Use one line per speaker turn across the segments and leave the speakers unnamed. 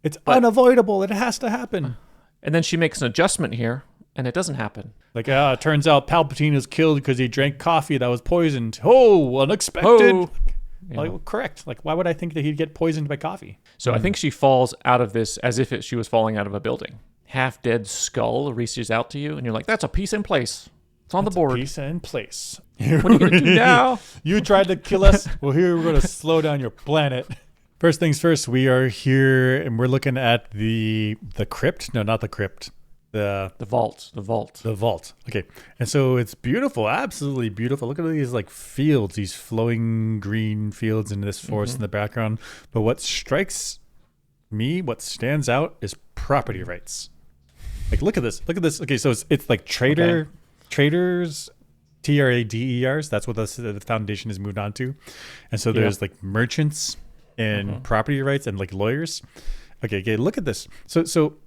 It's unavoidable. It has to happen.
And then she makes an adjustment here, and it doesn't happen.
Like, it turns out Palpatine was killed because he drank coffee that was poisoned. Oh, unexpected.
Oh.
Like, well, correct. Like, why would I think that he'd get poisoned by coffee?
So I think she falls out of this as if she was falling out of a building. Half-dead skull reaches out to you, and you're like, that's a piece in place. It's on the board.
Piece in place.
What are you going to do now?
You tried to kill us. Well, here we're going to slow down your planet. First things first, we are here, and we're looking at the crypt. No, not the crypt. The
vault.
The vault. Okay. And so it's beautiful, absolutely beautiful. Look at these like fields, these flowing green fields in this forest in the background. But what strikes me, what stands out is property rights. Like, look at this. Look at this. Okay, so it's like traders, TRADERs. That's what the foundation has moved on to. And so there's like merchants and property rights and like lawyers. Okay, look at this. So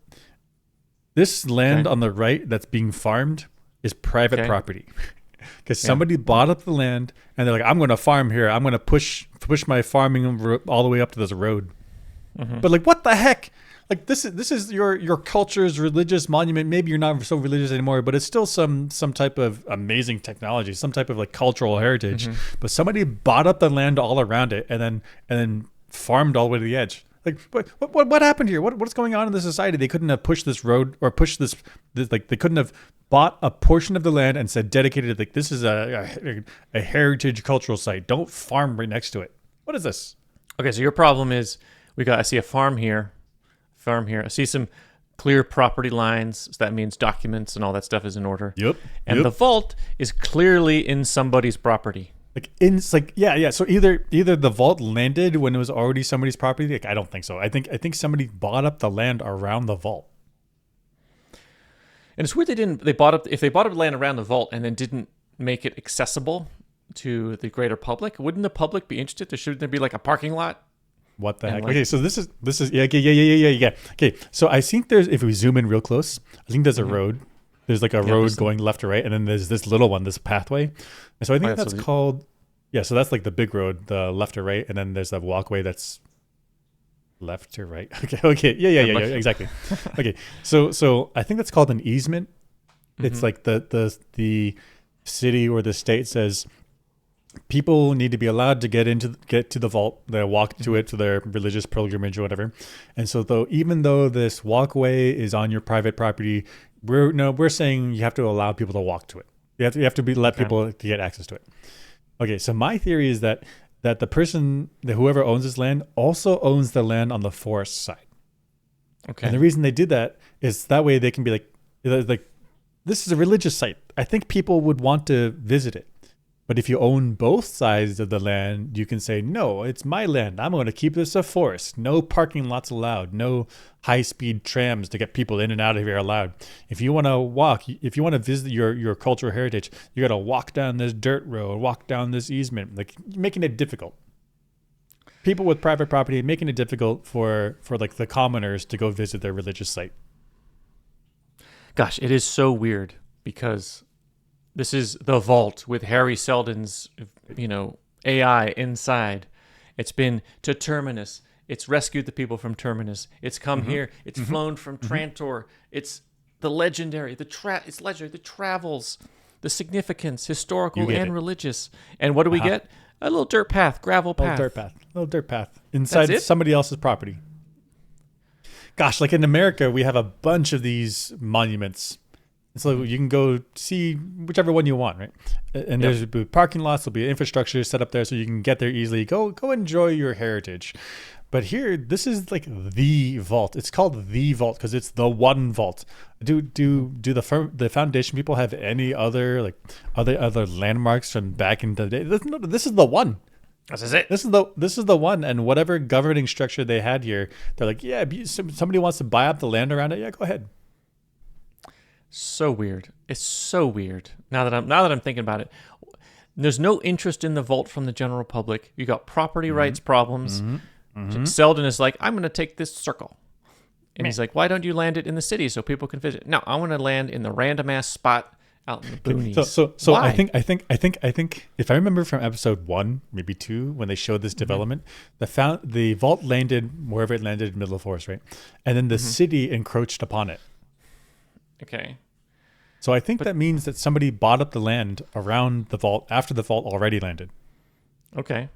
this land on the right that's being farmed is private property. Because somebody bought up the land and they're like, I'm going to farm here. I'm going to push my farming all the way up to this road. But like, what the heck? Like, this is your culture's religious monument. Maybe you're not so religious anymore, but it's still some type of amazing technology, some type of like cultural heritage. But somebody bought up the land all around it and then farmed all the way to the edge. Like, what happened here? What's going on in the society? They couldn't have pushed this road or pushed this like, they couldn't have bought a portion of the land and said dedicated, like, this is a heritage cultural site. Don't farm right next to it. What is this?
Okay, so your problem is I see a farm here. I see some clear property lines. So that means documents and all that stuff is in order.
Yep.
And the vault is clearly in somebody's property.
Yeah. So either the vault landed when it was already somebody's property. Like, I don't think so. I think somebody bought up the land around the vault.
And it's weird they bought up land around the vault and then didn't make it accessible to the greater public. Wouldn't the public be interested? Shouldn't there be like a parking lot?
What the heck? Okay, so this is yeah. Okay, so I think if we zoom in real close, I think there's a road. There's like a road going left to right, and then there's this little one, this pathway. And so I think that's called, so that's like the big road, the left to right, and then there's a walkway that's left to right. Okay, yeah, exactly. Okay, so I think that's called an easement. It's like the city or the state says people need to be allowed to get to the vault. They walk to it for their religious pilgrimage or whatever. And so even though this walkway is on your private property, we're saying you have to allow people to walk to it. You have to let people to get access to it. Okay, so my theory is that the person, whoever owns this land, also owns the land on the forest side. Okay. And the reason they did that is that way they can be like this is a religious site. I think people would want to visit it. But if you own both sides of the land, you can say, no, it's my land. I'm going to keep this a forest. No parking lots allowed. No high-speed trams to get people in and out of here allowed. If you want to visit your cultural heritage, you got to walk down this dirt road, walk down this easement, like making it difficult. People with private property, making it difficult for like the commoners to go visit their religious site.
Gosh, it is so weird because this is the vault with Harry Seldon's, AI inside. It's been to Terminus. It's rescued the people from Terminus. It's come here. It's flown from Trantor. It's the legendary, the travels, the significance, historical and religious. And what do we get? A little dirt path, gravel path.
Little dirt path inside somebody else's property. Gosh, like in America, we have a bunch of these monuments. So you can go see whichever one you want, right? And there's parking lots, there'll be infrastructure set up there so you can get there easily. Go enjoy your heritage. But here, this is like the vault. It's called the vault because it's the one vault. Do the foundation people have any other other landmarks from back in the day? This is the one.
This is it.
This is the one. And whatever governing structure they had here, they're like, yeah, somebody wants to buy up the land around it. Yeah, go ahead.
So weird. It's so weird. Now that I'm thinking about it, there's no interest in the vault from the general public. You got property rights problems. Seldon is like, I'm going to take this circle, and he's like, why don't you land it in the city so people can visit? No, I want to land in the random ass spot out in the boonies.
So
Why?
I think if I remember from episode 1, maybe 2, when they showed this development, the vault landed wherever it landed in the middle of the forest, right? And then the city encroached upon it.
Okay.
So I think that means that somebody bought up the land around the vault after the vault already landed.
Okay.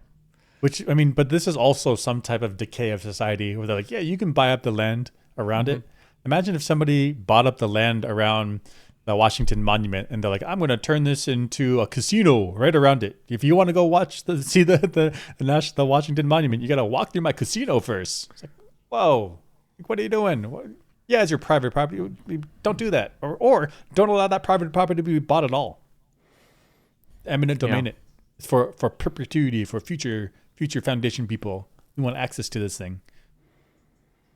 Which, I mean, but this is also some type of decay of society where they're like, yeah, you can buy up the land around it. Imagine if somebody bought up the land around the Washington Monument and they're like, I'm going to turn this into a casino right around it. If you want to go see the Washington Monument, you got to walk through my casino first. It's like, whoa, what are you doing? Yeah, it's your private property. Don't do that. Or don't allow that private property to be bought at all. Eminent domain it. It's for perpetuity, for future Foundation people who want access to this thing.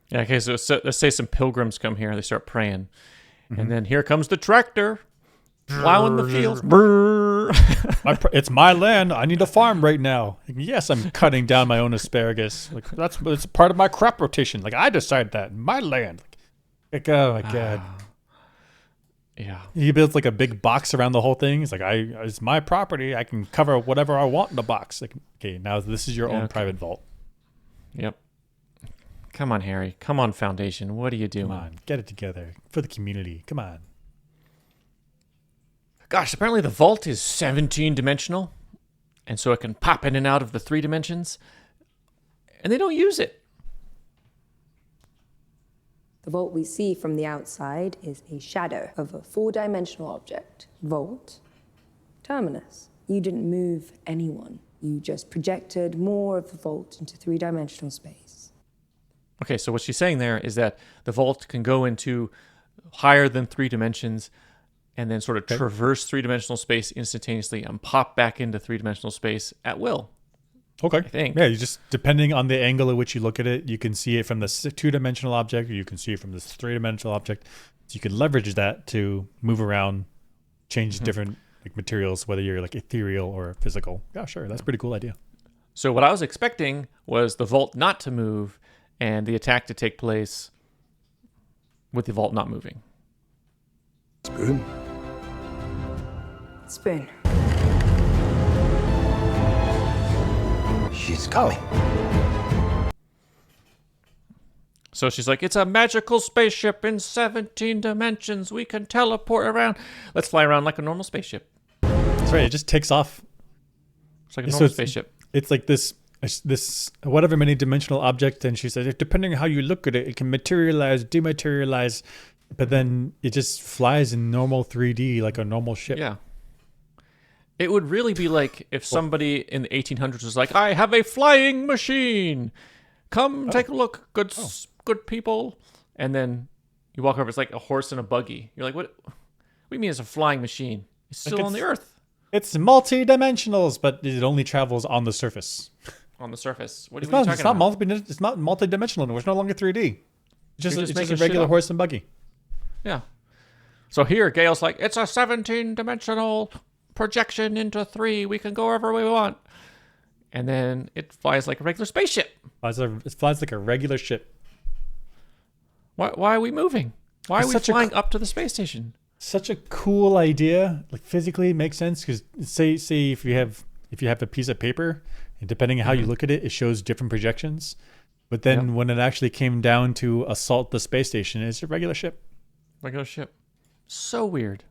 Yeah, okay, so let's say some pilgrims come here and they start praying. And then here comes the tractor plowing the fields.
It's my land. I need a farm right now. Yes, I'm cutting down my own asparagus. Like it's part of my crop rotation. Like I decided that. My land. Like oh my God.
Yeah.
He builds like a big box around the whole thing. He's like, it's my property. I can cover whatever I want in the box. Like, okay, now this is your own private vault.
Yep. Come on, Harry. Come on, Foundation. What are you doing?
Come on, get it together for the community. Come on.
Gosh, apparently the vault is 17-dimensional, and so it can pop in and out of the 3 dimensions, and they don't use it.
The vault we see from the outside is a shadow of a 4-dimensional object. Vault, terminus. You didn't move anyone. You just projected more of the vault into 3-dimensional space.
Okay, so what she's saying there is that the vault can go into higher than 3 dimensions and then sort of traverse 3-dimensional space instantaneously and pop back into 3-dimensional space at will.
Okay.
I think.
Yeah, you just, depending on the angle at which you look at it, you can see it from the 2-dimensional object or you can see it from this 3-dimensional object. So you can leverage that to move around, change different like materials, whether you're like ethereal or physical. Yeah, sure. That's a pretty cool idea.
So what I was expecting was the vault not to move and the attack to take place with the vault not moving.
Spoon?
Spoon.
She's coming.
So she's like, it's a magical spaceship in 17 dimensions. We can teleport around. Let's fly around like a normal spaceship.
That's right. It just takes off.
It's like a normal spaceship.
It's like this whatever many dimensional object, and she said, depending on how you look at it, it can materialize, dematerialize, but then it just flies in normal 3D like a normal ship.
Yeah. It would really be like if somebody in the 1800s was like, I have a flying machine. Come take a look, good people. And then you walk over, it's like a horse and a buggy. You're like, what do you mean it's a flying machine? It's still on the Earth.
It's multi-dimensionals, but it only travels on the surface.
On the surface. What are you talking about?
It's not multi-dimensional. It's no longer 3D. It's just a regular horse and buggy.
Yeah. So here, Gale's like, it's a 17-dimensional projection into 3. We can go wherever we want. And then it flies like a regular spaceship.
It flies like a regular ship.
Why are we moving? Why are we flying up to the space station?
Such a cool idea. Like physically, it makes sense because say if you have a piece of paper, and depending on how you look at it, it shows different projections. But then when it actually came down to assault the space station, it's a regular ship.
Regular ship. So weird.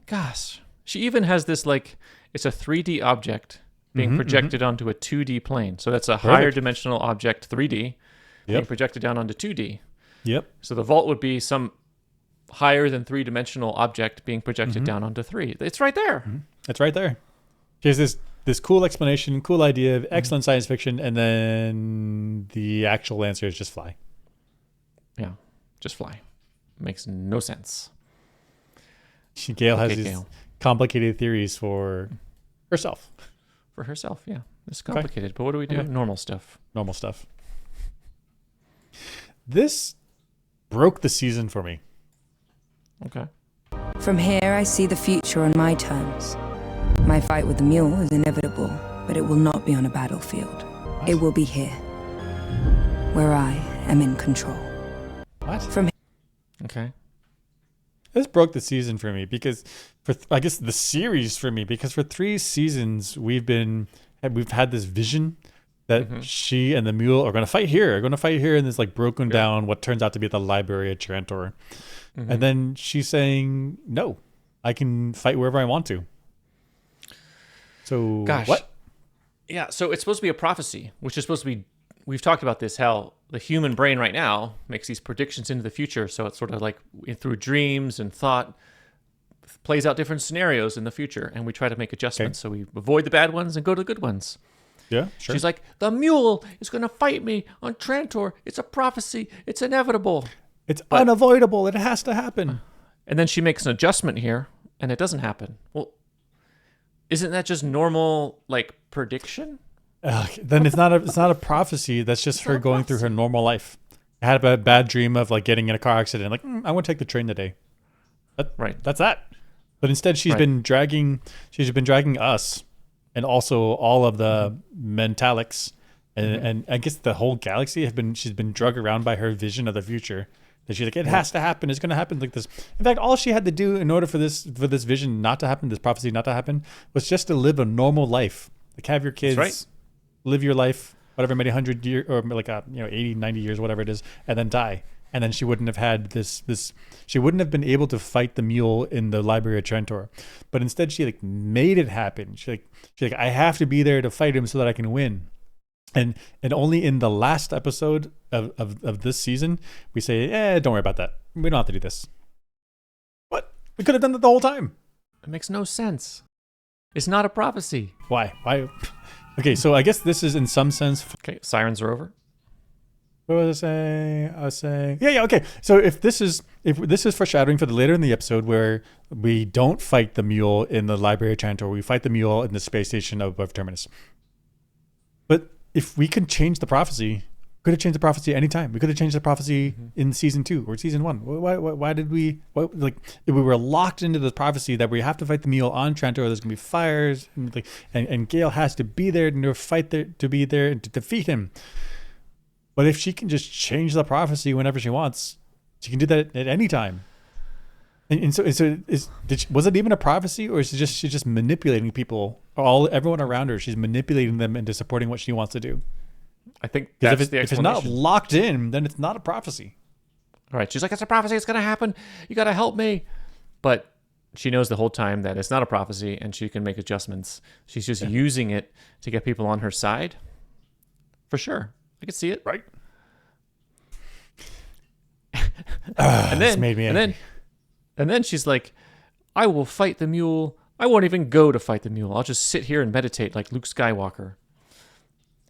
Gosh. She even has this like, it's a 3D object being projected onto a 2D plane. So that's a higher dimensional object, 3D, being projected down onto 2D.
Yep.
So the vault would be some higher than 3-dimensional object being projected down onto 3. It's right there.
It's right there. Here's this cool explanation, cool idea, excellent science fiction, and then the actual answer is just fly.
Yeah, just fly. Makes no sense.
Gaal has these complicated theories for herself.
For herself, yeah. It's complicated, but what do we do? Normal stuff.
Normal stuff. This broke the season for me.
Okay.
From here, I see the future on my terms. My fight with the mule is inevitable, but it will not be on a battlefield. What? It will be here, where I am in control.
What?
From
Okay.
This broke the season for me because I guess the series for me, because for 3 seasons we've had this vision that she and the mule are going to fight here, in this like broken down, what turns out to be the library at Trantor. And then she's saying, no, I can fight wherever I want to. So what?
Yeah, so it's supposed to be a prophecy, which is supposed to be, we've talked about this, how the human brain right now makes these predictions into the future. So it's sort of like through dreams and thought plays out different scenarios in the future. And we try to make adjustments. So we avoid the bad ones and go to the good ones.
Yeah, sure.
She's like, the mule is going to fight me on Trantor. It's a prophecy. It's inevitable.
It's unavoidable. It has to happen.
And then she makes an adjustment here and it doesn't happen. Well, isn't that just normal like prediction?
Then it's not a prophecy. That's just her going through her normal life. I had a bad dream of like getting in a car accident. Like, I want to take the train today. That's that. But instead, she's been dragging us, and also all of the Mentalics, and I guess the whole galaxy she's been drug around by her vision of the future. That she's like, it has to happen. It's going to happen like this. In fact, all she had to do in order for this vision not to happen, this prophecy not to happen, was just to live a normal life. Like have your kids, live your life, whatever, many 100 years or like 80, 90 years, whatever it is, and then die. And then she wouldn't have had this. She wouldn't have been able to fight the mule in the Library of Trantor. But instead, she like made it happen. She's like, I have to be there to fight him so that I can win. And only in the last episode of this season, we say, don't worry about that. We don't have to do this. What? We could have done that the whole time.
It makes no sense. It's not a prophecy.
Why? Okay, so I guess this is in some sense.
Okay, sirens are over.
What was I saying? Yeah, okay. So if this is foreshadowing for the later in the episode where we don't fight the mule in the Library of Trantor, we fight the mule in the space station above Terminus. But if we could change the prophecy, could have changed the prophecy anytime. We could have changed the prophecy in season 2 or season 1. Why did we? If we were locked into the prophecy that we have to fight the mule on Trantor, there's gonna be fires, and Gaal has to be there to fight there, to be there to defeat him. But if she can just change the prophecy whenever she wants, she can do that at any time. And so was it even a prophecy, or is it she's just manipulating people, everyone around her? She's manipulating them into supporting what she wants to do.
I think that's the explanation.
If it's not locked in, then it's not a prophecy.
All right, she's like, it's a prophecy. It's going to happen. You got to help me. But she knows the whole time that it's not a prophecy, and she can make adjustments. She's just using it to get people on her side. For sure. I can see it.
Right.
This made me angry. And then she's like, I will fight the mule. I won't even go to fight the mule. I'll just sit here and meditate like Luke Skywalker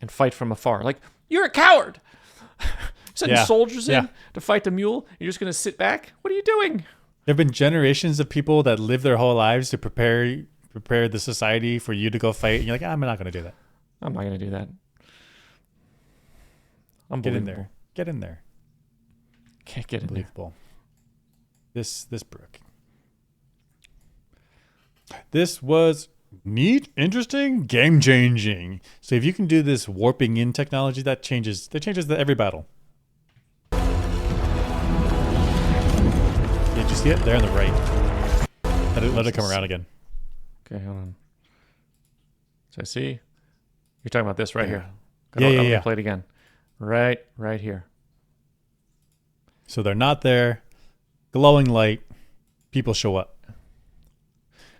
and fight from afar. Like, you're a coward. Sending soldiers in to fight the mule. You're just going to sit back? What are you doing?
There have been generations of people that live their whole lives to prepare the society for you to go fight. And you're like, I'm not going to do that.
I'm not going to do that.
Unbelievable. Get in there.
Can't get in there.
Unbelievable. This broke. This was neat, interesting, game-changing. So if you can do this warping in technology, that changes every battle. Did you see it? There on the right. Let it come around again.
Okay, hold on. So I see. You're talking about this right here.
Yeah.
Play it again. Right here.
So they're not there. Glowing light. People show up.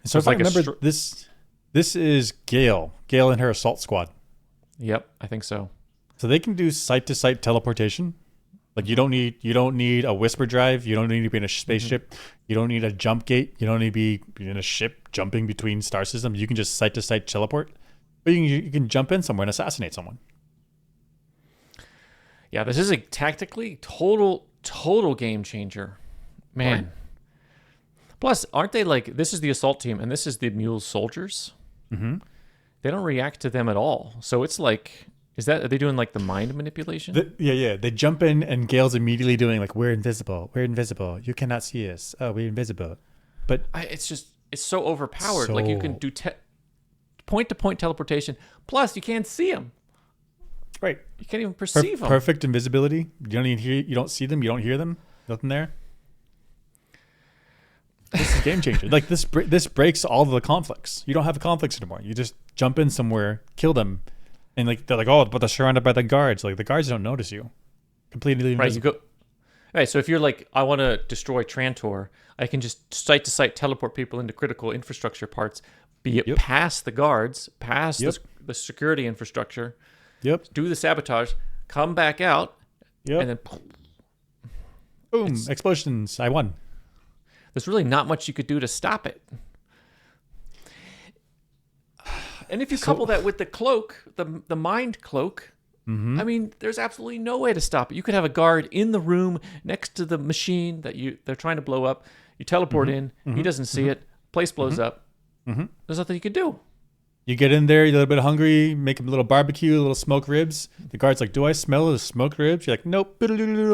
And so if I remember, this is Gaal and her assault squad.
Yep, I think so.
So they can do site-to-site teleportation. Like you don't need a whisper drive. You don't need to be in a spaceship. You don't need a jump gate. You don't need to be in a ship jumping between star systems. You can just site-to-site teleport. But you can jump in somewhere and assassinate someone.
Yeah, this is a tactically total game changer. Man. Right. Plus, aren't they like, this is the assault team and this is the mule's soldiers?
Mm-hmm.
They don't react to them at all. So it's like, are they doing like the mind manipulation?
Yeah. They jump in and Gale's immediately doing like, we're invisible. You cannot see us. Oh, we're invisible. But
it's so overpowered. Like you can do point-to-point teleportation. Plus, you can't see them.
Right.
You can't even perceive them.
Perfect invisibility. You don't see them. You don't hear them. Nothing there. This is game changer. Like this breaks all of the conflicts. You don't have conflicts anymore. You just jump in somewhere, kill them, and like they're like, oh, but they're surrounded by the guards. Like the guards don't notice you. Completely invisible.
Right. You go. Right. So if you're like, I want to destroy Trantor, I can just site to site teleport people into critical infrastructure parts, be it past the guards, past the security infrastructure.
Yep.
Do the sabotage, come back out, and then
boom, explosions. I won.
There's really not much you could do to stop it. And if you couple that with the cloak, the mind cloak, I mean, there's absolutely no way to stop it. You could have a guard in the room next to the machine that they're trying to blow up. You teleport in, he doesn't see it, place blows up. There's nothing you could do.
You get in there, you're a little bit hungry, make a little barbecue, a little smoked ribs. The guard's like, do I smell the smoked ribs? You're like, nope,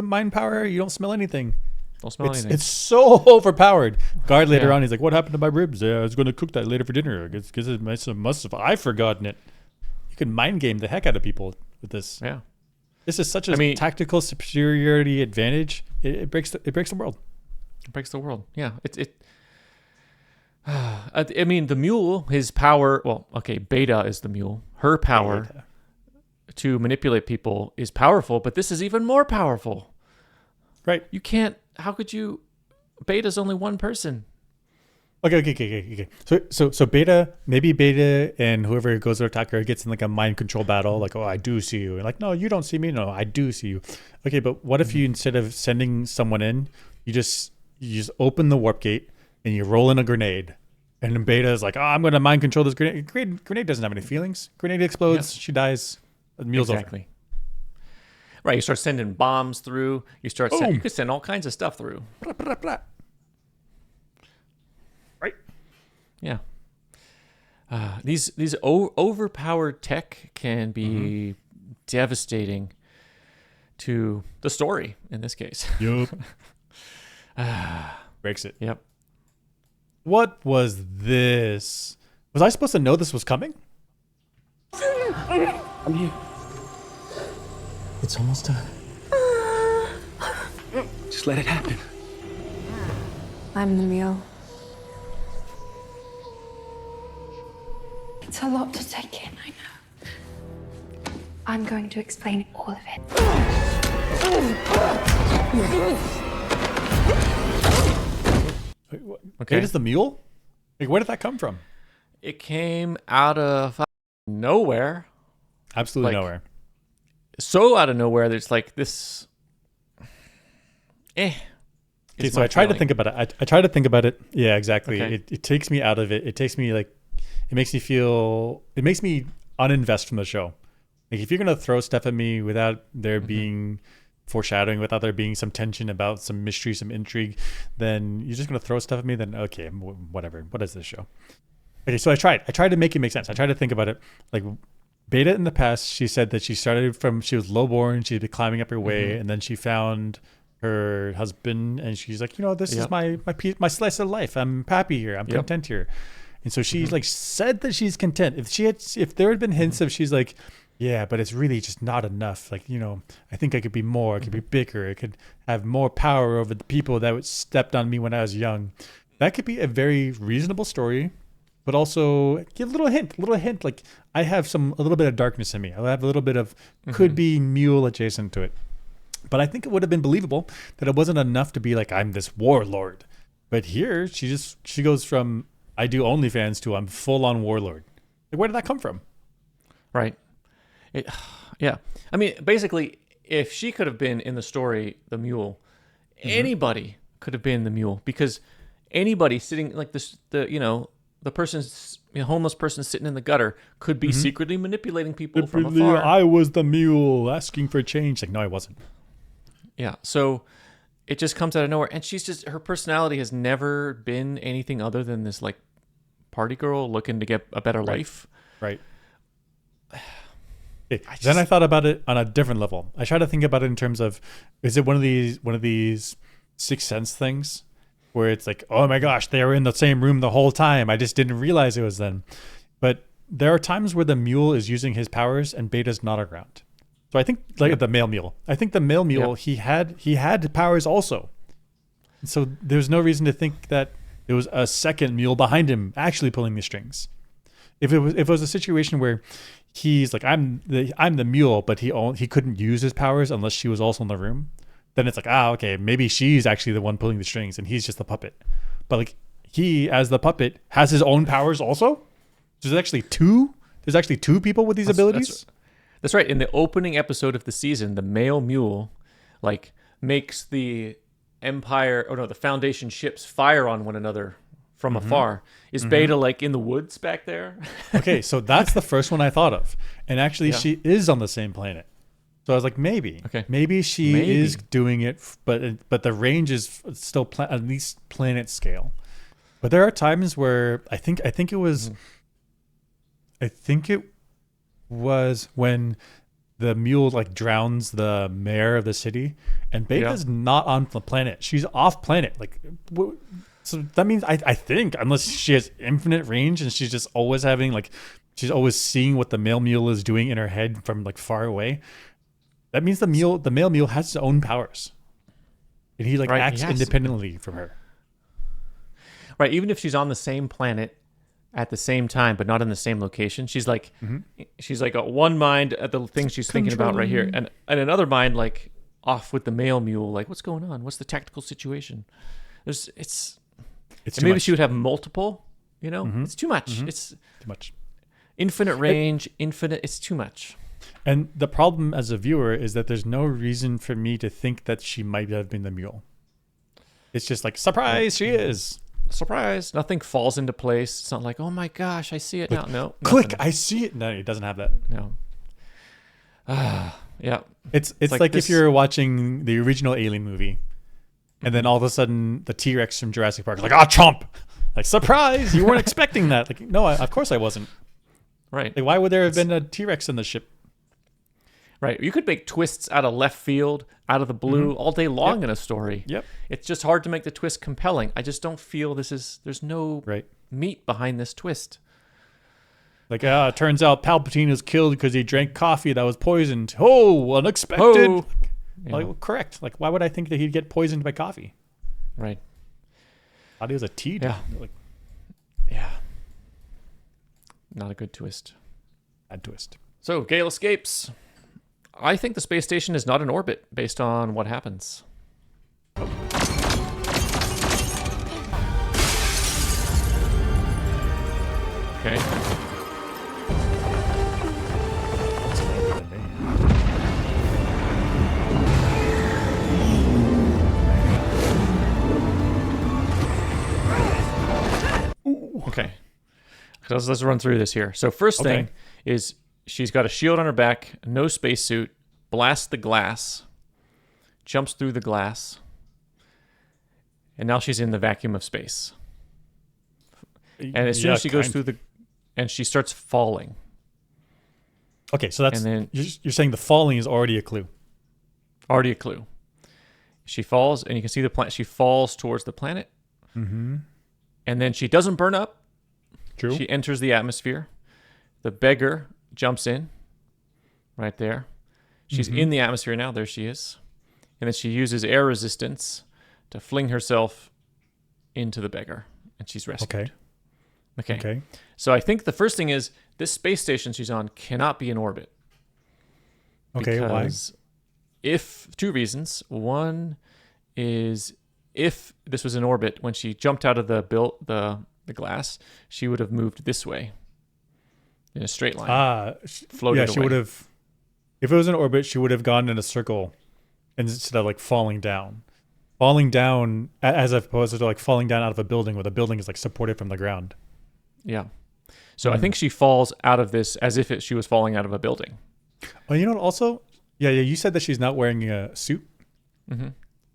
mind power, you don't smell anything.
Don't smell anything.
It's so overpowered. Guard later on, he's like, what happened to my ribs? I was going to cook that later for dinner. Because it must have, I've forgotten it. You can mind game the heck out of people with this.
Yeah.
This is such a tactical superiority advantage. It breaks the world.
It breaks the world. Yeah. I mean, the mule, his power, Beta is the mule. Her power to manipulate people is powerful, but this is even more powerful.
Right.
You can't, how could you, Beta's only one person.
Okay. So maybe Beta and whoever goes to attack her gets in like a mind control battle. Like, oh, I do see you. And like, no, you don't see me. No, I do see you. Okay, but what if you, instead of sending someone in, you just open the warp gate and you roll in a grenade. And then Beta is like, oh, I'm going to mind control this grenade. Grenade doesn't have any feelings. Grenade explodes. She dies. The mule's over.
Right, you start sending bombs through. You could send all kinds of stuff through.
Right.
Yeah. These overpowered tech can be devastating to the story in this case.
Yup. Breaks it.
Yep.
What was this? Was I supposed to know this was coming?
I'm here. It's almost done. Just let it happen.
I'm the mule. It's a lot to take in, I know. I'm going to explain all of it.
Okay. Beta's the mule? Like, where did that come from?
It came out of nowhere.
Absolutely nowhere.
So out of nowhere, there's like this.
Okay, so I tried to think about it. I tried to think about it. Yeah, exactly. Okay. It takes me out of it. It takes me like, it makes me uninvest from the show. Like if you're gonna throw stuff at me without there being foreshadowing, without there being some tension about some mystery, some intrigue, then you're just gonna throw stuff at me. Then okay, whatever. What is this show? Okay, so I tried to make it make sense. I tried to think about it. Like Beta in the past, she said that she was lowborn, she'd been climbing up her way, and then she found her husband, and she's like, this is my slice of life. I'm happy here. I'm content here. And so she's like said that she's content. If there had been hints of she's like, yeah, but it's really just not enough. Like, I think I could be more. I could be bigger. I could have more power over the people that stepped on me when I was young. That could be a very reasonable story. But also give a little hint. Like I have a little bit of darkness in me. I have a little bit of could be mule adjacent to it. But I think it would have been believable that it wasn't enough to be like, I'm this warlord. But here she goes from I do OnlyFans to I'm full on warlord. Like, where did that come from?
Right. Yeah. I mean, basically, if she could have been in the story, the mule, anybody could have been the mule, because anybody sitting like this, the person's homeless person sitting in the gutter could be secretly manipulating people from afar.
I was the mule asking for change. Like, no, I wasn't.
Yeah. So it just comes out of nowhere. And her personality has never been anything other than this like party girl looking to get a better life.
Right. Then I thought about it on a different level. I try to think about it in terms of, is it one of these Sixth Sense things? Where it's like, oh my gosh, they were in the same room the whole time. I just didn't realize it was them. But there are times where the mule is using his powers and Beta's not around. So I think the male mule. I think the male mule, he had powers also. And so there's no reason to think that There was a second mule behind him actually pulling the strings. If it was a situation where he's like, I'm the mule, but he couldn't use his powers unless she was also in the room, then it's like, okay, maybe she's actually the one pulling the strings and he's just the puppet. But like, he as the puppet has his own powers also. There's actually two people with these abilities.
That's right. In the opening episode of the season, the male mule like makes the the Foundation ships fire on one another from afar. Is Beta like in the woods back there?
Okay, so that's the first one I thought of. And actually she is on the same planet. So I was like, maybe she is doing it, but the range is still at least planet scale. But there are times where I think it was when the mule like drowns the mayor of the city, and Beta's not on the planet. She's off planet. Like, so that means I think unless she has infinite range and she's just always she's always seeing what the male mule is doing in her head from like far away. That means the male mule has his own powers, and he acts independently from her.
Right, even if she's on the same planet at the same time, but not in the same location, she's like, one mind at the thing she's thinking about right here, and another mind like off with the male mule, like what's going on? What's the tactical situation? It's maybe she would have multiple. It's too much. It's
too much.
Infinite range, It's too much.
And the problem as a viewer is that there's no reason for me to think that she might have been the mule. It's just like, surprise, she is.
Surprise. Nothing falls into place. It's not like, oh my gosh, I see it now. No.
Click,
nothing.
I see it. No, it doesn't have that.
No. Yeah.
It's like if you're watching the original Alien movie, and then all of a sudden the T-Rex from Jurassic Park is like, chomp! Like, surprise, you weren't expecting that. Like, no, of course I wasn't.
Right.
Like, why would there have been a T-Rex in the ship?
Right. You could make twists out of left field, out of the blue, all day long in a story.
Yep.
It's just hard to make the twist compelling. I just don't feel there's no meat behind this twist.
Like, it turns out Palpatine was killed because he drank coffee that was poisoned. Oh, unexpected.
Oh.
Like, well, correct. Like, why would I think that he'd get poisoned by coffee?
Right.
Thought he was a tea.
Yeah.
Yeah.
Not a good twist.
Bad twist.
So, Gaal escapes. I think the space station is not in orbit based on what happens. Okay. Okay. So let's run through this here. So first thing is she's got a shield on her back, no spacesuit, blasts the glass, jumps through the glass, and now she's in the vacuum of space. And as soon as she goes through and she starts falling.
Okay, so that's, and then you're saying the falling is already a clue.
Already a clue. She falls, and you can see the planet. She falls towards the planet.
Mm-hmm.
And then she doesn't burn up.
True.
She enters the atmosphere. The beggar jumps in right there. She's in the atmosphere now. There she is. And then she uses air resistance to fling herself into the beggar. And she's rescued. Okay. So I think the first thing is this space station she's on cannot be in orbit.
Okay, why?
If two reasons. One is if this was in orbit, when she jumped out of the glass, she would have moved this way in a straight line. Floated away.
She would have. If it was in orbit, she would have gone in a circle instead of like falling down. Falling down as opposed to like falling down out of a building where the building is like supported from the ground.
Yeah. So I think she falls out of this as if she was falling out of a building.
Well, you know what? Also, you said that she's not wearing a suit.
Mm-hmm.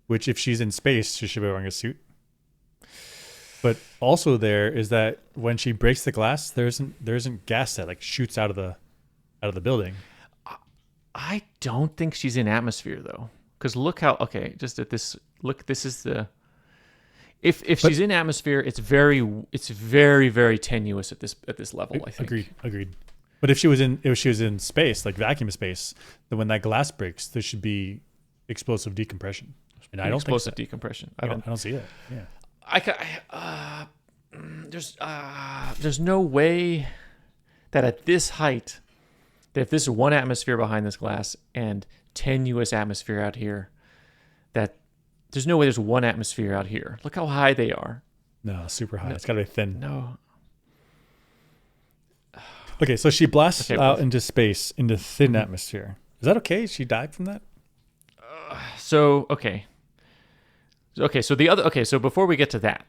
Which, if she's in space, she should be wearing a suit. But also, there is that when she breaks the glass, there isn't gas that like shoots out of the building.
I don't think she's in atmosphere though, because look how just at this look. This is the if she's in atmosphere, it's very very tenuous at this level. I think.
Agreed. But if she was in space, like vacuum space, then when that glass breaks, there should be explosive decompression. And I don't
explosive
think so.
Decompression.
I don't see it. Yeah.
there's no way that at this height, that if there's one atmosphere behind this glass and tenuous atmosphere out here, that there's no way there's one atmosphere out here. Look how high they are.
No, super high. It's got to be thin.
No.
Okay, so she blasts out into space, into thin atmosphere. Is that okay? She died from that?
So before we get to that,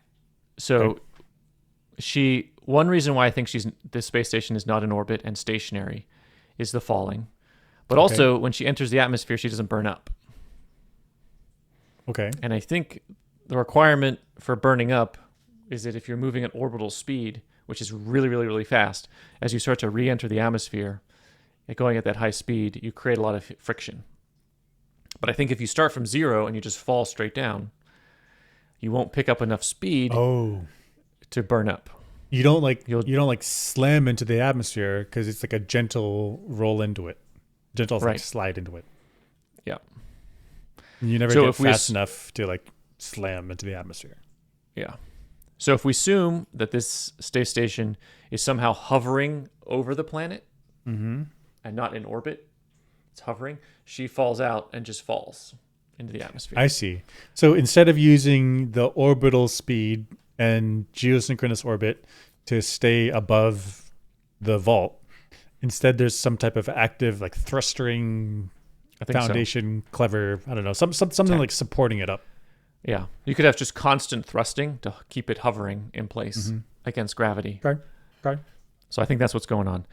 one reason why I think this space station is not in orbit and stationary is the falling. But also, when she enters the atmosphere, she doesn't burn up.
Okay.
And I think the requirement for burning up is that if you're moving at orbital speed, which is really, really, really fast, as you start to re-enter the atmosphere, going at that high speed, you create a lot of friction. But I think if you start from zero and you just fall straight down, you won't pick up enough speed to burn up.
You don't like slam into the atmosphere because it's like a gentle roll into it. Gentle like slide into it.
Yeah.
And you never get fast enough to like slam into the atmosphere.
Yeah. So if we assume that this space station is somehow hovering over the planet and not in orbit, it's hovering, she falls out and just falls into the atmosphere.
I see. So instead of using the orbital speed and geosynchronous orbit to stay above the vault, instead there's some type of active like thrustering foundation, clever, I don't know, something like supporting it up.
Yeah. You could have just constant thrusting to keep it hovering in place against gravity.
Okay.
So I think that's what's going on.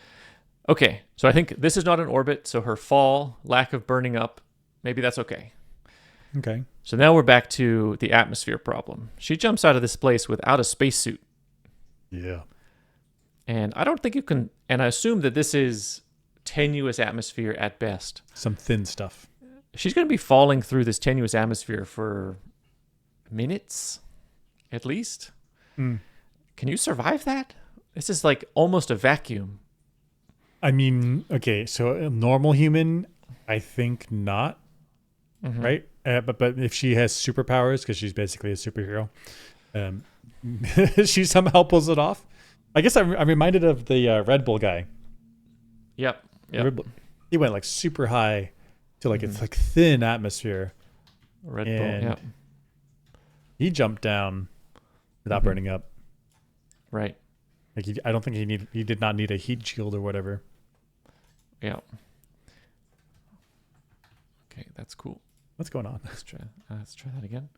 Okay. So I think this is not an orbit. So her fall, lack of burning up, maybe that's okay.
Okay.
So now we're back to the atmosphere problem. She jumps out of this place without a spacesuit.
Yeah.
And I don't think you can, and I assume that this is tenuous atmosphere at best.
Some thin stuff.
She's going to be falling through this tenuous atmosphere for minutes, at least. Can you survive that? This is like almost a vacuum.
I mean, okay, so a normal human, I think not, right? But if she has superpowers, because she's basically a superhero, she somehow pulls it off. I guess I'm reminded of the Red Bull guy.
Yep.
He went like super high to like it's like thin atmosphere.
Red Bull. Yep.
He jumped down without burning up.
Right.
Like I don't think he did not need a heat shield or whatever.
Yeah. Okay, that's cool.
What's going on?
Let's try that again.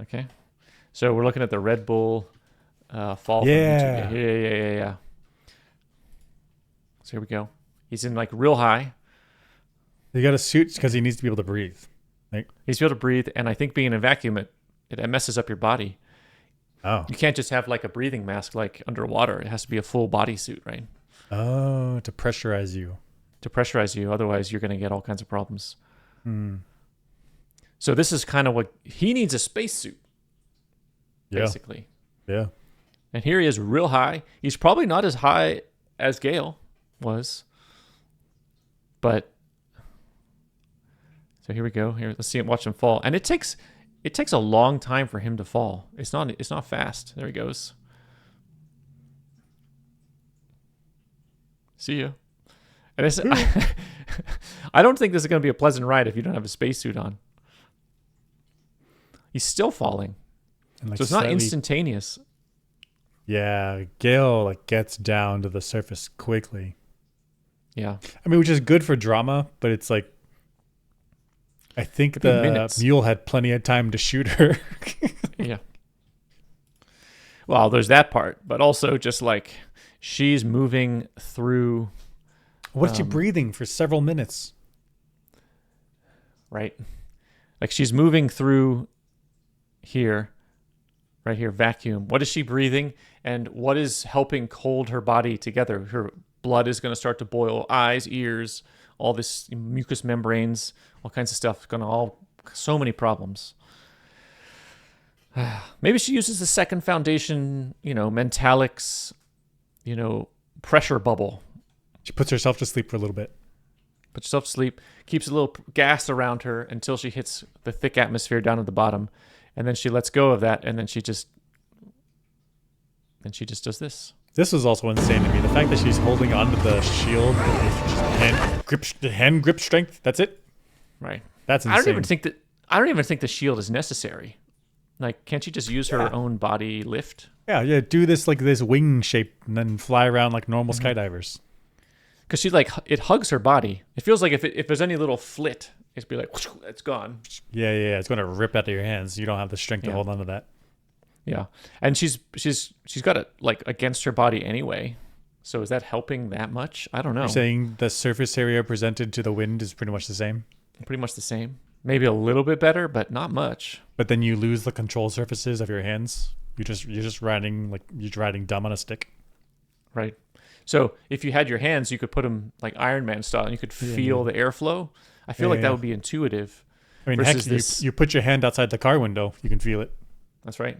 Okay. So we're looking at the Red Bull fall.
Yeah.
From YouTube. Yeah. So here we go. He's in like real high.
He got a suit because he needs to be able to breathe. Right?
He's able to breathe, and I think being in a vacuum, it messes up your body.
Oh.
You can't just have like a breathing mask like underwater. It has to be a full body suit, right?
Oh, to pressurize you.
Otherwise, you're going to get all kinds of problems. So this is kind of what he needs, a spacesuit, basically.
Yeah.
And here he is real high. He's probably not as high as Gaal was. But so here we go. Here, let's see him, watch him fall. And it takes a long time for him to fall. It's not fast. There he goes. See you. And it's, I don't think this is going to be a pleasant ride if you don't have a spacesuit on. He's still falling.
And like
so it's not instantaneous.
Yeah, Gaal like gets down to the surface quickly.
Yeah.
I mean, which is good for drama, but it's like I think the mule had plenty of time to shoot her.
Yeah. Well, there's that part, but also just like she's moving through.
What's she breathing for several minutes?
Right. Like she's moving through here, right here, vacuum. What is she breathing? And what is helping hold her body together? Her blood is going to start to boil, eyes, ears, all this mucous membranes, all kinds of stuff. So many problems. Maybe she uses the second foundation, Mentalics, pressure bubble.
She puts herself to sleep for a little bit.
Puts herself to sleep, keeps a little gas around her until she hits the thick atmosphere down at the bottom. And then she lets go of that, and then she just And she just does this.
This was also insane to me. The fact that she's holding onto the shield with hand grip strength. That's it.
Right.
That's insane.
I don't even think the shield is necessary. Like, can't she just use her own body lift?
Yeah. Do this like this wing shape and then fly around like normal skydivers.
Because she like it hugs her body. It feels like if there's any little flit, it's be like it's gone.
Yeah. It's going to rip out of your hands. You don't have the strength to hold on to that.
Yeah, and she's got it like against her body anyway. So is that helping that much? I don't know.
You're saying the surface area presented to the wind is pretty much the same?
Pretty much the same. Maybe a little bit better, but not much.
But then you lose the control surfaces of your hands. You're just riding dumb on a stick.
Right. So if you had your hands, you could put them like Iron Man style, and you could feel the airflow. I feel like that would be intuitive.
I mean, heck, you put your hand outside the car window, you can feel it.
That's right.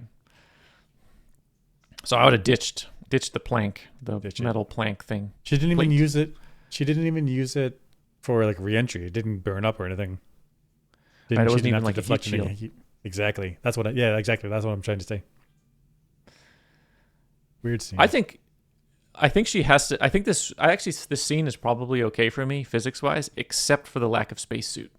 So I would have ditched the plank, metal plank thing.
She didn't even use it. She didn't even use it for like re-entry. It didn't burn up or anything.
It wasn't even like a heat shield.
Exactly. That's what. Exactly. That's what I'm trying to say. Weird scene.
I think she has to. I think this scene is probably okay for me physics wise, except for the lack of spacesuit.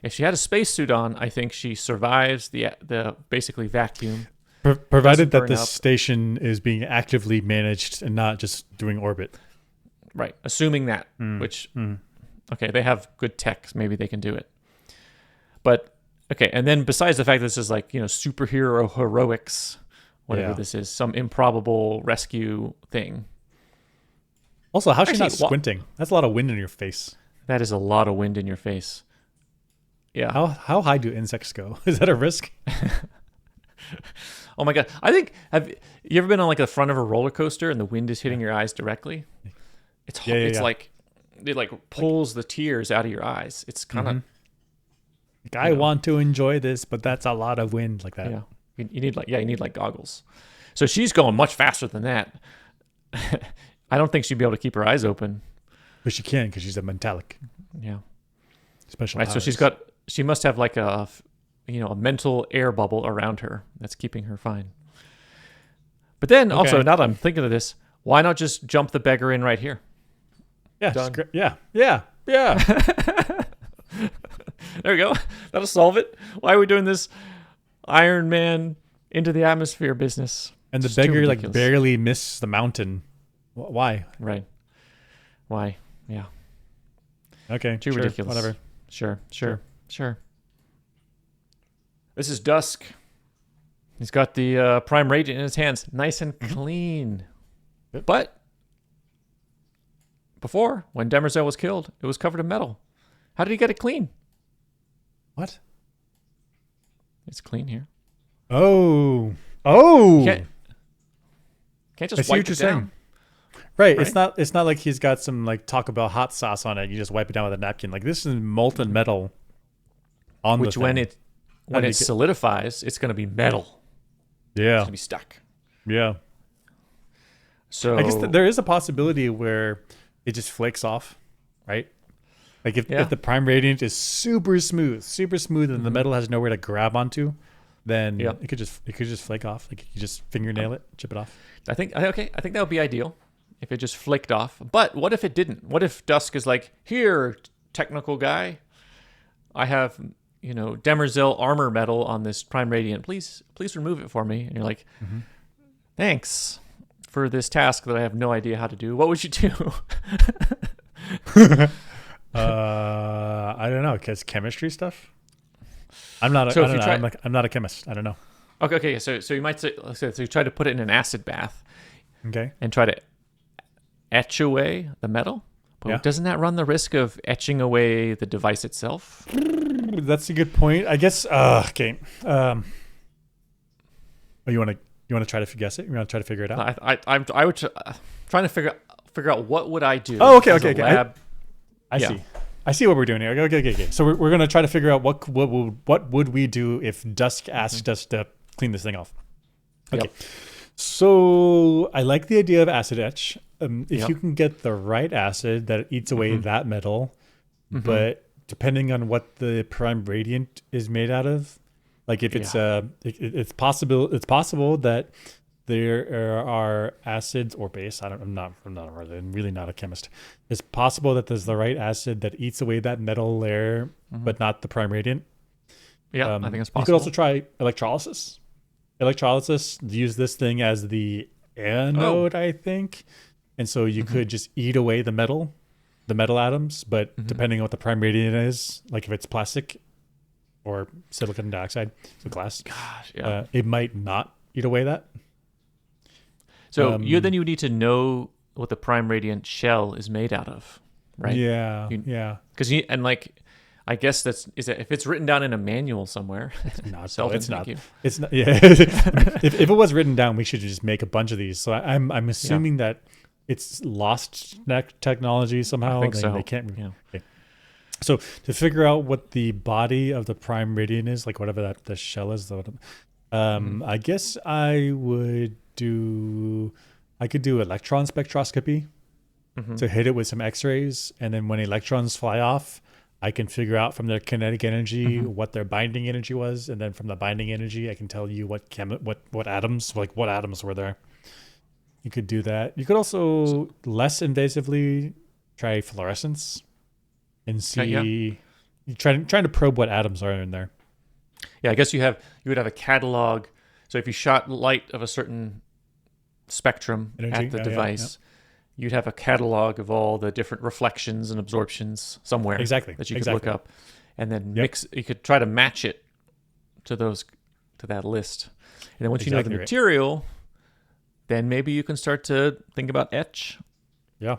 If she had a spacesuit on, I think she survives the basically vacuum.
Provided that this station is being actively managed and not just doing orbit.
Right. Assuming that, okay, they have good tech. Maybe they can do it. But, okay, and then besides the fact that this is like, superhero heroics, whatever this is, some improbable rescue thing.
Also, how's she not squinting? That's a lot of wind in your face.
That is a lot of wind in your face. Yeah.
How high do insects go? Is that a risk?
Oh my God. Have you ever been on like the front of a roller coaster and the wind is hitting your eyes directly? It's like, it like pulls the tears out of your eyes. It's kind of.
I want to enjoy this, but that's a lot of wind like that.
Yeah. You need like goggles. So she's going much faster than that. I don't think she'd be able to keep her eyes open.
But she can because she's a metallic.
Yeah.
Special.
Right.
Powers.
So she must have like a mental air bubble around her that's keeping her fine. But then also, now that I'm thinking of this, why not just jump the beggar in right here?
Yeah. Yeah.
There we go. That'll solve it. Why are we doing this Iron Man into the atmosphere business?
And the beggar like barely missed the mountain. Why?
Right. Why? Yeah.
Okay.
Too ridiculous.
Whatever.
Sure. This is Dusk. He's got the prime radiant in his hands, nice and clean. But before, when Demerzel was killed, it was covered in metal. How did he get it clean?
What?
It's clean here.
Oh!
Can't just wipe it down.
Saying. Right. It's not like he's got some like Taco Bell hot sauce on it. You just wipe it down with a napkin. Like this is molten metal. On
which when it solidifies, it's going to be metal.
Yeah.
It's going to be stuck.
Yeah.
So
I guess there is a possibility where it just flakes off, right? Like if the prime radiant is super smooth, and the metal has nowhere to grab onto, then it could just flake off. Like you just fingernail it, chip it off.
I think that would be ideal if it just flaked off. But what if it didn't? What if Dusk is like, here, technical guy, I have Demerzel armor metal on this prime radiant. Please remove it for me. And you're like, thanks for this task that I have no idea how to do. What would you do?
I don't know, because chemistry stuff. I'm not a chemist. I don't know.
Okay. So you might say, so you try to put it in an acid bath.
Okay.
And try to etch away the metal. But doesn't that run the risk of etching away the device itself?
That's a good point. I guess. Okay. You want to try to guess it? You want to try to figure it out?
I would trying to figure out what would I do.
Oh, okay. I see what we're doing here. Okay. So we're gonna try to figure out what would we do if Dusk asked us to clean this thing off. Okay. Yep. So I like the idea of acid etch. If you can get the right acid that eats away that metal, but depending on what the prime radiant is made out of, like if it's it's possible that there are acids or base. I'm really not a chemist. It's possible that there's the right acid that eats away that metal layer, but not the prime radiant.
Yeah, I think it's possible.
You could also try electrolysis. Electrolysis, use this thing as the anode, I think. And so you could just eat away the metal atoms, but depending on what the prime radiant is, like if it's plastic or silicon dioxide, so glass, it might not eat away that.
So then you would need to know what the prime radiant shell is made out of, right?
Yeah,
Because I guess if it's written down in a manual somewhere.
It's not.
Selden,
It's not.
thank you.
It's not. Yeah. if it was written down, we should just make a bunch of these. So I'm assuming that it's lost technology somehow.
I think so.
They can't.
Yeah.
Okay. So to figure out what the body of the prime radiant is, like whatever the shell is, I guess I could do electron spectroscopy to hit it with some X-rays, and then when electrons fly off, I can figure out from their kinetic energy what their binding energy was, and then from the binding energy, I can tell you what atoms were there. You could do that. You could also less invasively try fluorescence and see. Trying to probe what atoms are in there.
Yeah, I guess you would have a catalog. So if you shot light of a certain spectrum
Energy,
at the device, you'd have a catalog of all the different reflections and absorptions somewhere.
Exactly.
That you could look up, and then you could try to match it to that list. And then once you know the material, then maybe you can start to think about etch.
Yeah.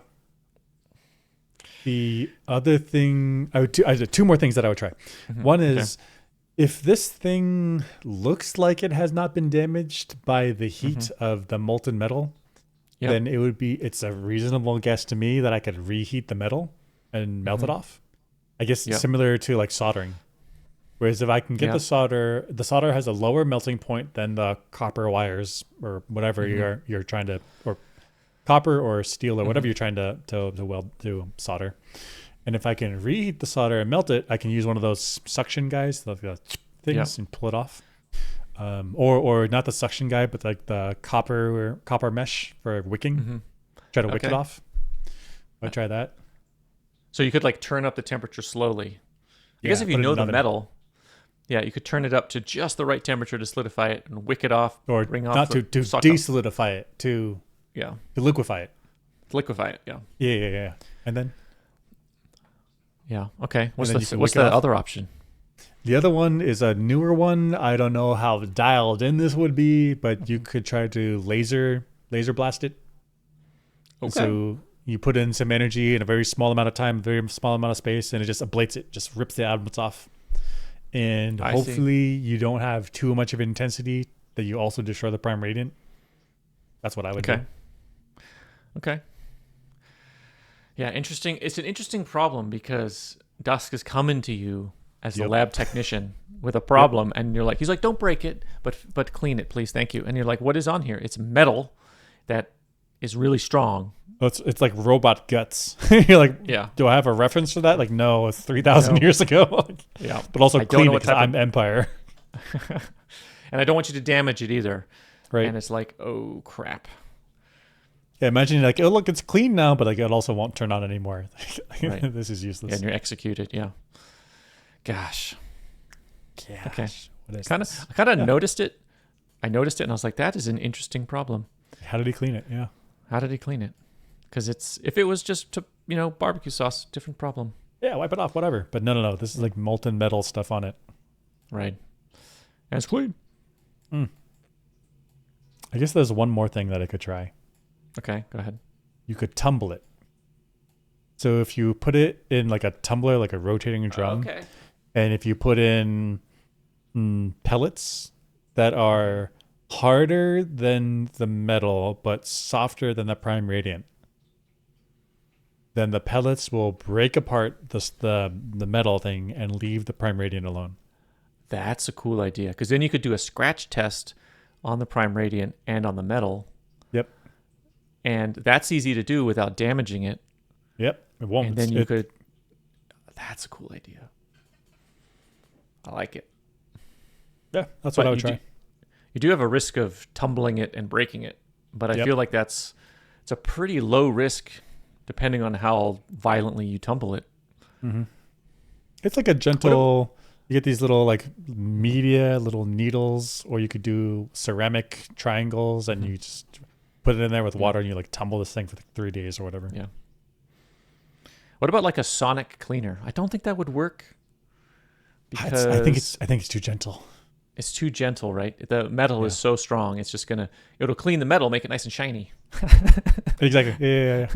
The other thing I have two more things that I would try. One is if this thing looks like it has not been damaged by the heat of the molten metal, then it's a reasonable guess to me that I could reheat the metal and melt it off. I guess similar to like soldering. Whereas if I can get the solder has a lower melting point than the copper wires or whatever you're trying to, or copper or steel or whatever you're trying to weld to solder. And if I can reheat the solder and melt it, I can use one of those suction guys, the things, and pull it off. Or not the suction guy, but like the copper mesh for wicking. Try to wick it off. I'd try that.
So you could like turn up the temperature slowly. I guess if you know the metal, you could turn it up to just the right temperature to solidify it and wick it off,
or
bring
not
off
to desolidify it, to liquefy it.
Liquefy it,
Yeah. And then
okay. What's the other option?
The other one is a newer one. I don't know how dialed in this would be, but you could try to laser blast it. Okay. So you put in some energy in a very small amount of time, very small amount of space, and it just ablates it, just rips the atoms off. And hopefully you don't have too much of intensity that you also destroy the prime radiant. That's what I would do.
Okay. Yeah, interesting. It's an interesting problem because Dusk is coming to you as a lab technician with a problem, and you're like, he's like, don't break it, but clean it, please, thank you. And you're like, what is on here? It's metal that is really strong.
It's like robot guts. You're like, do I have a reference for that? Like, no, it's 3,000 years ago. But also clean it because I'm Empire.
And I don't want you to damage it either.
Right.
And it's like, oh crap.
Yeah, imagine like, oh look, it's clean now, but like it also won't turn on anymore. This is useless.
Yeah, and you're executed. Yeah. Gosh. Okay. I kind of noticed it. I noticed it, and I was like, that is an interesting problem.
How did he clean it? Yeah.
How did he clean it? Because if it was just barbecue sauce, different problem.
Yeah, wipe it off, whatever. But no. This is like molten metal stuff on it.
Right. And it's clean.
I guess there's one more thing that I could try.
Okay, go ahead.
You could tumble it. So if you put it in like a tumbler, like a rotating drum, and if you put in pellets that are harder than the metal but softer than the prime radiant, then the pellets will break apart the metal thing and leave the prime radiant alone.
That's a cool idea, because then you could do a scratch test on the prime radiant and on the metal.
Yep.
And that's easy to do without damaging it.
Yep. It won't.
And then you could. That's a cool idea. I like it.
Yeah, that's what I would try.
you do have a risk of tumbling it and breaking it, but I feel like it's a pretty low risk depending on how violently you tumble it.
Mm-hmm. It's like a gentle. You get these little like little needles, or you could do ceramic triangles, and you just put it in there with water, and you like tumble this thing for 3 days or whatever.
Yeah. What about like a sonic cleaner? I don't think that would work. Because
I think it's too gentle.
It's too gentle, right? The metal is so strong. It's just it'll clean the metal, make it nice and shiny.
Exactly. Yeah.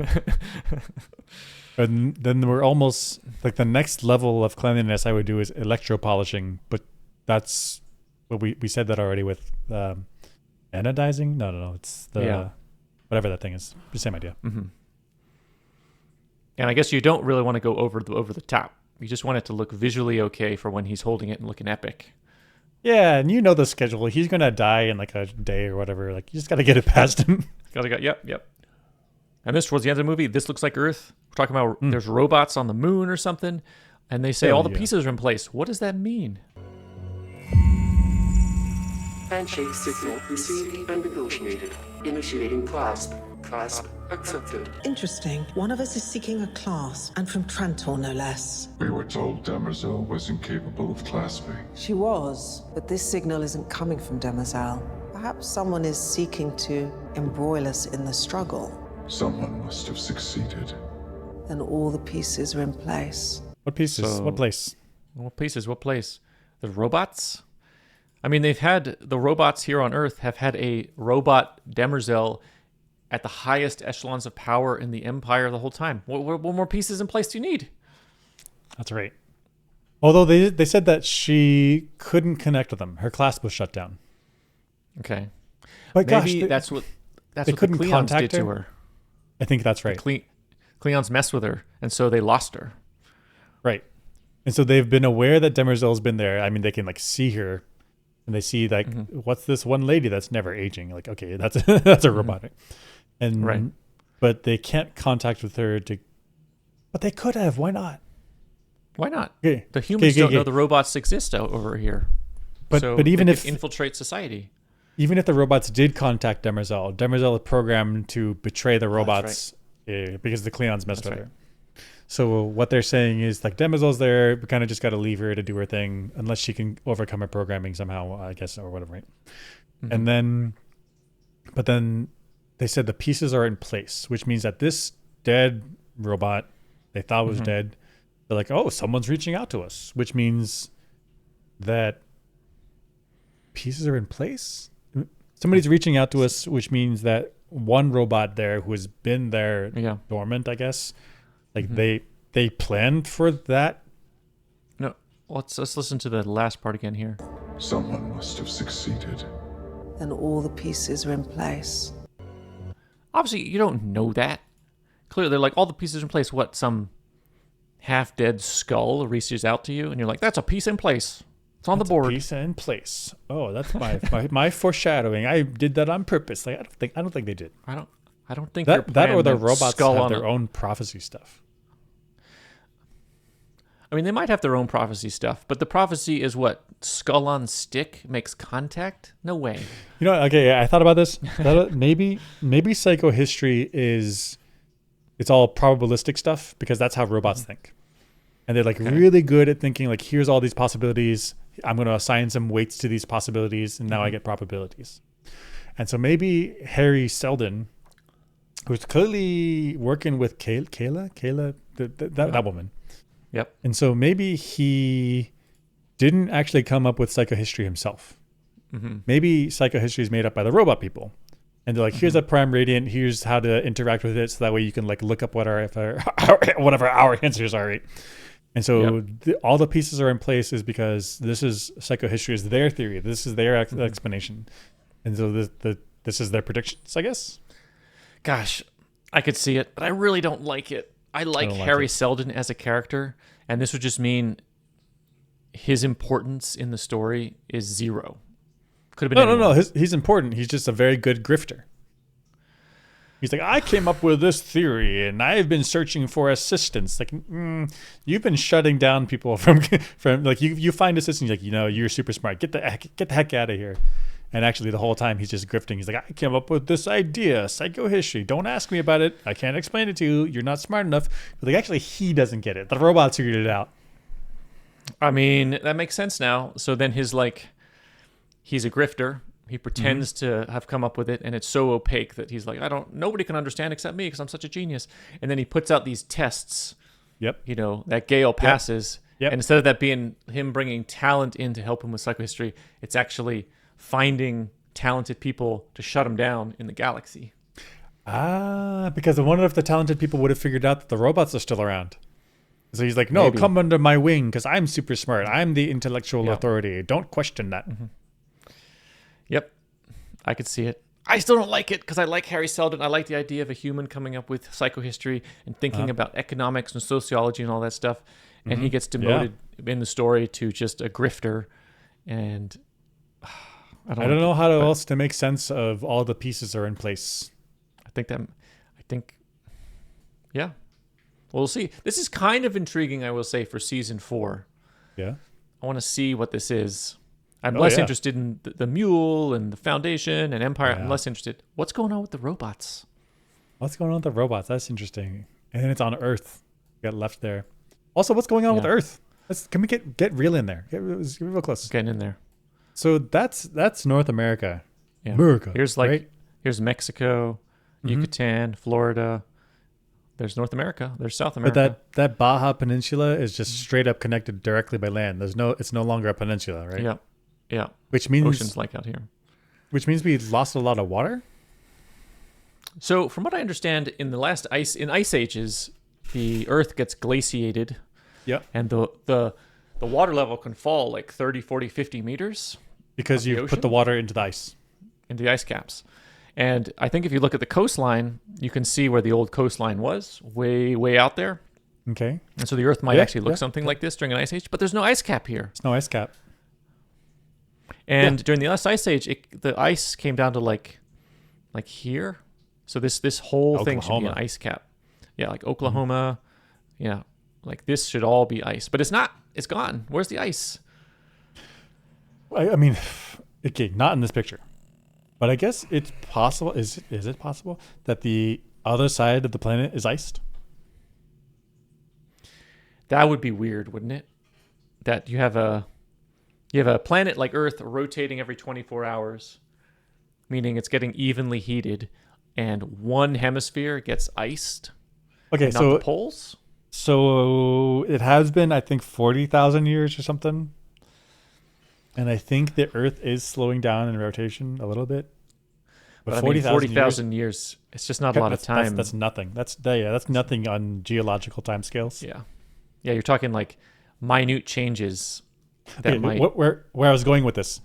And then we're almost like the next level of cleanliness I would do is electro polishing, but that's what we said that already with anodizing. No, it's the whatever that thing is. The same idea.
Mm-hmm. And I guess you don't really want to go over the top. You just want it to look visually okay for when he's holding it and looking epic.
Yeah, and you know the schedule. He's gonna die in like a day or whatever. Like you just gotta get it past him.
Yep. And this towards the end of the movie, this looks like Earth. We're talking about there's robots on the moon or something, and they say all the pieces are in place. What does that mean?
Handshake signal received and negotiated. Initiating clasp. Clasp accepted.
Interesting. One of us is seeking a clasp, and from Trantor, no less.
We were told Demerzel was incapable of clasping.
She was, but this signal isn't coming from Demerzel. Perhaps someone is seeking to embroil us in the struggle.
Someone must have succeeded.
And all the pieces are in place.
What pieces? What place?
What pieces? What place? The robots? I mean, the robots here on Earth have had a robot Demerzel at the highest echelons of power in the Empire the whole time. What more pieces in place do you need?
That's right. Although they said that she couldn't connect with them. Her clasp was shut down.
Okay.
But
maybe
gosh,
that's what
they
the
couldn't
Cleons
contact
did to her.
I think that's right.
Cleons messed with her, and so they lost her.
Right. And so they've been aware that Demerzel's been there. I mean, they can like see her, and they see like, what's this one lady that's never aging? Like, okay, that's a robot. And
right.
But they can't contact with her but they could have. Why not?
Why not?
Okay.
The humans don't know the robots exist over here.
But even if
infiltrate society.
Even if the robots did contact Demerzel is programmed to betray the robots because the Cleons messed with her. So what they're saying is like Demerzel's there, we kind of just got to leave her to do her thing unless she can overcome her programming somehow, I guess, or whatever. Right? And but then they said the pieces are in place, which means that this dead robot they thought was dead, they're like, oh, someone's reaching out to us, which means that pieces are in place. Somebody's reaching out to us, which means that one robot there who has been there dormant, I guess, like they planned for that.
No, let's listen to the last part again here.
Someone must have succeeded.
And all the pieces are in place.
Obviously, you don't know that. Clearly, they're like, all the pieces are in place. What, some half-dead skull reaches out to you, and you're like, that's a piece in place. It's on the board.
Piece in place. Oh, that's my foreshadowing. I did that on purpose. Like I don't think they did.
I don't think
that or the robots
skull
have their own prophecy stuff.
I mean, they might have their own prophecy stuff, but the prophecy is what? Skull on stick makes contact? No way.
You know, okay, I thought about this. Maybe psychohistory it's all probabilistic stuff because that's how robots think. And they're like really good at thinking like, here's all these possibilities. I'm going to assign some weights to these possibilities, and now I get probabilities. And so maybe Harry Seldon, who's clearly working with Kayla, that woman.
Yep.
And so maybe he didn't actually come up with psychohistory himself. Maybe psychohistory is made up by the robot people. And they're like, here's a prime radiant, here's how to interact with it, so that way you can like look up what whatever our answers are, right? And so all the pieces are in place is because this is psychohistory is their theory. This is their explanation. And so this is their predictions, I guess.
Gosh, I could see it, but I really don't like it. I like Harry Seldon as a character, and this would just mean his importance in the story is zero. Could have been
No. He's important. He's just a very good grifter. He's like, I came up with this theory, and I've been searching for assistance. Like, you've been shutting down people from like you find assistance. Like, you're super smart. Get the heck out of here. And actually, the whole time he's just grifting. He's like, I came up with this idea, psychohistory. Don't ask me about it. I can't explain it to you. You're not smart enough. But like, actually, he doesn't get it. The robots figured it out.
I mean, that makes sense now. So then he's a grifter. He pretends to have come up with it, and it's so opaque that he's like, nobody can understand except me because I'm such a genius. And then he puts out these tests.
Yep.
You know, that Gaal passes.
Yep.
And instead of that being him bringing talent in to help him with psychohistory, it's actually finding talented people to shut him down in the galaxy.
Because I wonder if the talented people would have figured out that the robots are still around. So he's like, no,
Maybe.
come under my wing because I'm super smart. I'm the intellectual authority. Don't question that.
Yep. I could see it. I still don't like it because I like Harry Seldon. I like the idea of a human coming up with psychohistory and thinking about economics and sociology and all that stuff. And he gets demoted in the story to just a grifter. And
I don't know how else to make sense of all the pieces are in place.
Yeah. Well, we'll see. This is kind of intriguing, I will say, for season 4.
Yeah.
I want to see what this is. I'm less interested in the Mule and the Foundation and Empire. I'm less interested. What's going on with the robots?
What's going on with the robots? That's interesting. And then it's on Earth. Got left there. Also, what's going on with Earth? Can we get real in there? Get real close.
Getting in there.
So that's North America.
Yeah.
America.
Here's Mexico, Yucatan, Florida. There's North America. There's South America.
But that Baja Peninsula is just straight up connected directly by land. It's no longer a peninsula, right?
Yeah. Yeah.
Which means
oceans like out here.
Which means we lost a lot of water?
So from what I understand, in the last ice ages, the Earth gets glaciated.
Yeah.
And the water level can fall like 30, 40, 50 meters.
Because you put the water into the ice.
Into the ice caps. And I think if you look at the coastline, you can see where the old coastline was, way, way out there.
Okay.
And so the Earth might actually look something like this during an ice age, but there's no ice cap here.
There's no ice cap.
And during the last ice age, the ice came down to like here. So this whole thing should be an ice cap. Yeah, like Oklahoma. Yeah, like this should all be ice, but it's not. It's gone. Where's the ice?
I mean, okay, not in this picture, but I guess it's possible. Is it possible that the other side of the planet is iced?
That would be weird, wouldn't it? That you have a planet like Earth rotating every 24 hours, meaning it's getting evenly heated, and one hemisphere gets iced.
Okay,
not
so
the poles.
So it has been, I think, 40,000 years or something. And I think the Earth is slowing down in rotation a little bit.
But 40,000 years, it's just not a lot of time.
That's nothing. That's nothing on geological timescales.
Yeah. Yeah, you're talking like minute changes that might...
Where I was going with this.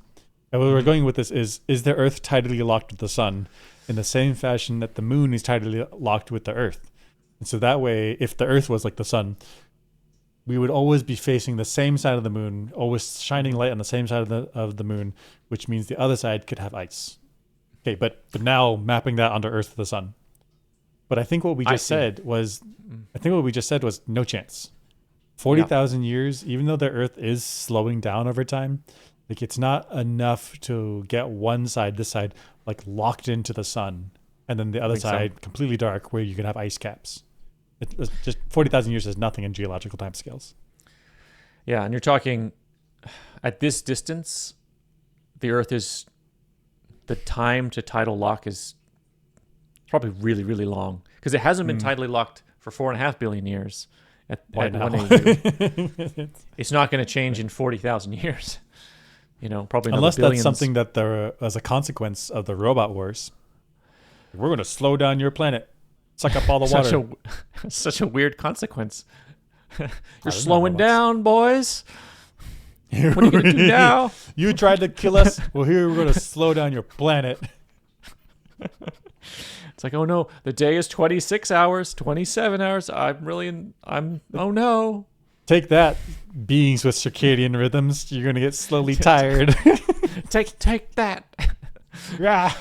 And where we're going with this is the Earth tidally locked with the sun in the same fashion that the moon is tidally locked with the Earth. And so that way, if the Earth was like the sun, we would always be facing the same side of the moon, always shining light on the same side of the moon, which means the other side could have ice. Okay, but now mapping that onto Earth to the sun. But I think what we just said was no chance. 40,000 years, even though the Earth is slowing down over time, like it's not enough to get one side, this side, like locked into the sun, and then the other side completely dark where you can have ice caps. It's just 40,000 years is nothing in geological timescales.
Yeah, and you're talking at this distance, the Earth is the time to tidal lock is probably really, really long because it hasn't been tidally locked for 4.5 billion years. It's not going to change in 40,000 years. Probably
unless
billions.
That's something that as a consequence of the robot wars. We're going to slow down your planet, suck up all the water.
Such a weird consequence. You're slowing down, boys. What are you going to do now?
You tried to kill us. Well, here we're going to slow down your planet.
It's like, oh no, the day is 26 hours, 27 hours. Oh no.
Take that, beings with circadian rhythms. You're going to get slowly tired.
Take that.
Yeah.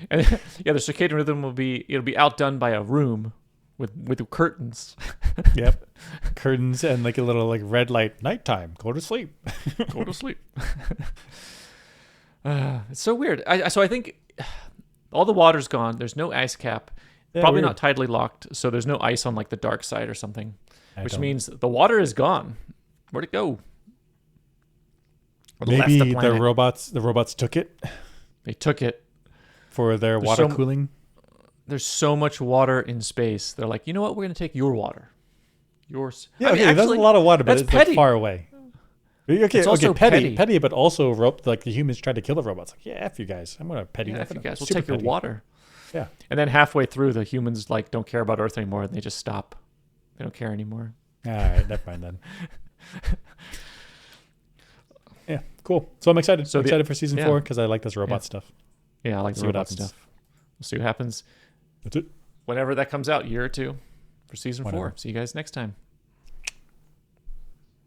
And, the circadian rhythm it'll be outdone by a room with curtains.
Yep. Curtains and like a little like red light. Nighttime. Go to sleep.
Go to sleep. It's so weird. So I think all the water's gone. There's no ice cap.
Yeah,
Probably
weird.
not tidally locked, so there's no ice on like the dark side or something, which
don't-
means the water is gone. Where'd it go? Or
Maybe
left the planet.
the robots took it
They took it.
for their
There's
water
so-
cooling.
There's so much water in space. They're like, you know what? We're gonna take your water. Yours.
Yeah,
I mean,
okay, that's a lot of water, but
that's
it's
petty.
like far away. Okay,
It's also
petty,
petty.
but also like the humans tried to kill the robots. Like, yeah, F you guys. I'm gonna petty.
Yeah,
I'm
if you
gonna
guys will
super
take your
petty.
water.
Yeah.
And then halfway through, the humans like don't care about Earth anymore, and they just stop. They don't care anymore.
All right, never mind then. Yeah, cool. So I'm excited.
So
I'm excited for season
yeah.
4 because I like this robot
Yeah.
stuff.
Yeah, I like the
See what
robot
happens.
stuff. We'll see what happens
That's it.
whenever that comes out, year or two, for season
Whatever.
4. See you guys next time.